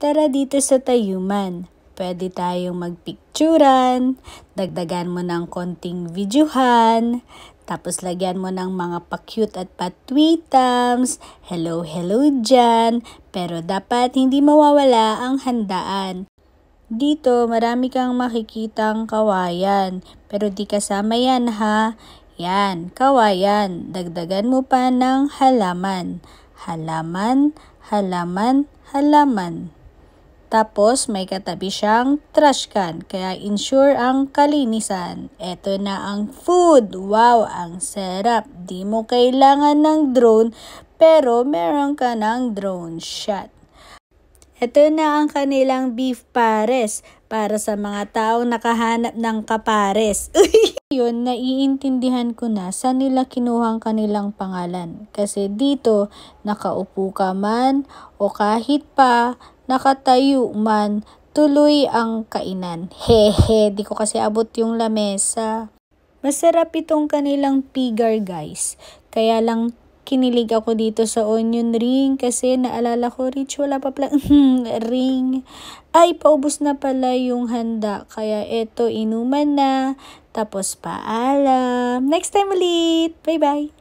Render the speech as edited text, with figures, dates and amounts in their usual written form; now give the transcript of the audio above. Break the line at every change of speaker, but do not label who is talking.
Tara dito sa Tayuman. Pwede tayong magpicturan, dagdagan mo ng konting videohan, tapos lagyan mo ng mga pa-cute at pa-tweetams, hello dyan, pero dapat hindi mawawala ang handaan. Dito marami kang makikitang kawayan, pero di kasama yan ha. Yan, kawayan, dagdagan mo pa ng halaman. Halaman. Tapos may katabi siyang trash can, kaya ensure ang kalinisan. Eto na ang food. Wow, ang sarap. Di mo kailangan ng drone, pero meron ka ng drone shot. Ito na ang kanilang beef pares para sa mga taong nakahanap ng kapares. Yun, naiintindihan ko na saan nila kinuha ang kanilang pangalan. Kasi dito, nakaupo ka man o kahit pa nakatayo man, tuloy ang kainan. Hehe, di ko kasi abot yung lamesa. Masarap itong kanilang pigar guys. Kaya lang kinilig ako dito sa onion ring kasi naalala ko, Rich, wala pa pala ring. Ay, paubos na pala yung handa. Kaya eto, inuman na. Tapos paalam. Next time ulit. Bye-bye.